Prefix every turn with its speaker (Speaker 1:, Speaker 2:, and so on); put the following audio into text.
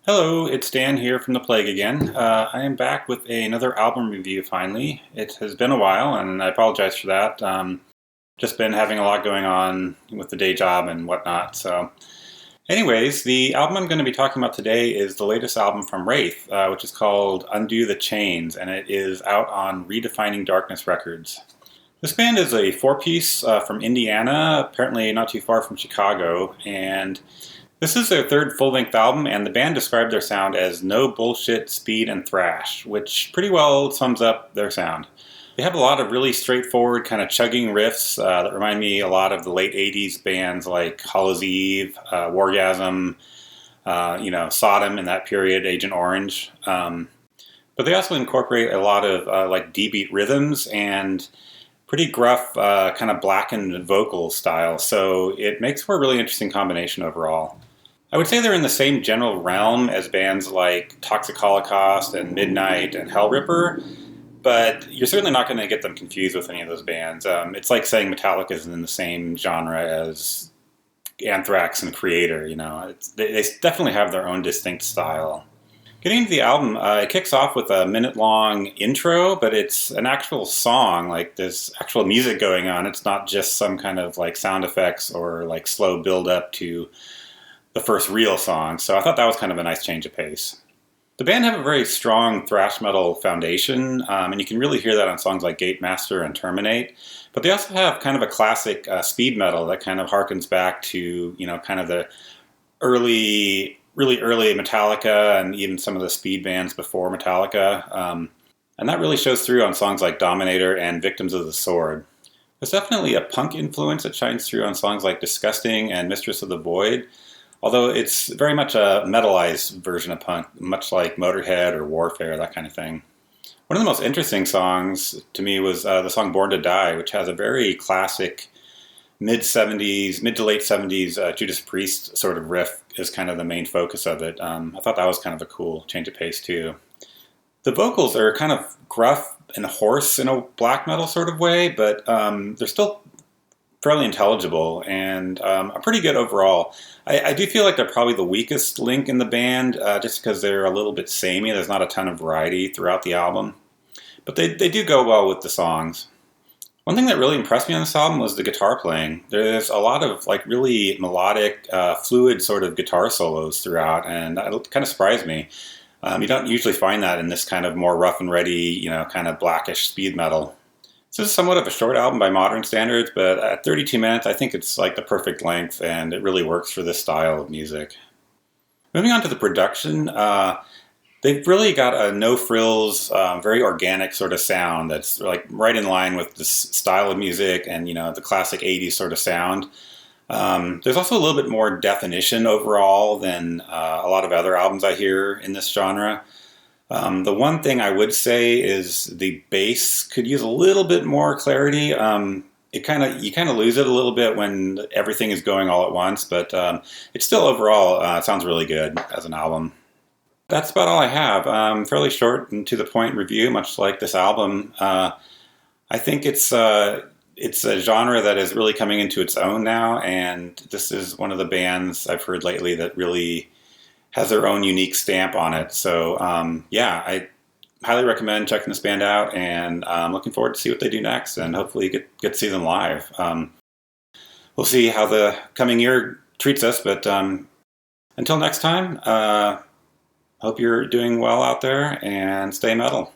Speaker 1: Hello, it's Dan here from The Plague again. I am back with another album review finally. It has been a while, and I apologize for that. Just been having a lot going on with the day job and whatnot. Anyways, the album I'm going to be talking about today is the latest album from Wraith, which is called Undo the Chains, and it is out on Redefining Darkness Records. This band is a four-piece from Indiana, apparently not too far from Chicago, and this is their third full-length album, and the band described their sound as no bullshit, speed, and thrash, which pretty well sums up their sound. They have a lot of really straightforward, kind of chugging riffs that remind me a lot of the late 80s bands like Hollow's Eve, Wargasm, Sodom in that period, Agent Orange. But they also incorporate a lot of like D-beat rhythms and pretty gruff, kind of blackened vocal style, so it makes for a really interesting combination overall. I would say they're in the same general realm as bands like Toxic Holocaust and Midnight and Hellripper, but you're certainly not going to get them confused with any of those bands. It's like saying Metallica is in the same genre as Anthrax and Creator. They definitely have their own distinct style. Getting into the album, it kicks off with a minute-long intro, but it's an actual song, like there's actual music going on. It's not just some kind of like sound effects or like slow build-up to the first real song, so I thought that was kind of a nice change of pace. The band have a very strong thrash metal foundation, and you can really hear that on songs like Gatemaster and Terminate, but they also have kind of a classic speed metal that kind of harkens back to, kind of the really early Metallica and even some of the speed bands before Metallica. And that really shows through on songs like Dominator and Victims of the Sword. There's definitely a punk influence that shines through on songs like Disgusting and Mistress of the Void, although it's very much a metalized version of punk, much like Motorhead or Warfare, that kind of thing. One of the most interesting songs to me was the song Born to Die, which has a very classic mid to late 70s Judas Priest sort of riff is kind of the main focus of it. I thought that was kind of a cool change of pace too. The vocals are kind of gruff and hoarse in a black metal sort of way, but they're still fairly intelligible and are pretty good overall. I do feel like they're probably the weakest link in the band just because they're a little bit samey. There's not a ton of variety throughout the album, but they do go well with the songs. One thing that really impressed me on this album was the guitar playing. There's a lot of like really melodic, fluid sort of guitar solos throughout, and that kind of surprised me. You don't usually find that in this kind of more rough and ready, kind of blackish speed metal. This is somewhat of a short album by modern standards, but at 32 minutes, I think it's like the perfect length, and it really works for this style of music. Moving on to the production, they've really got a no-frills, very organic sort of sound that's like right in line with this style of music and, the classic 80s sort of sound. There's also a little bit more definition overall than a lot of other albums I hear in this genre. The one thing I would say is the bass could use a little bit more clarity. You kind of lose it a little bit when everything is going all at once, but it's still overall sounds really good as an album. That's about all I have. Fairly short and to the point review, much like this album. I think it's a genre that is really coming into its own now, and this is one of the bands I've heard lately that really has their own unique stamp on it. So I highly recommend checking this band out, and I'm looking forward to see what they do next, and hopefully get to see them live. We'll see how the coming year treats us, but until next time, hope you're doing well out there and stay metal.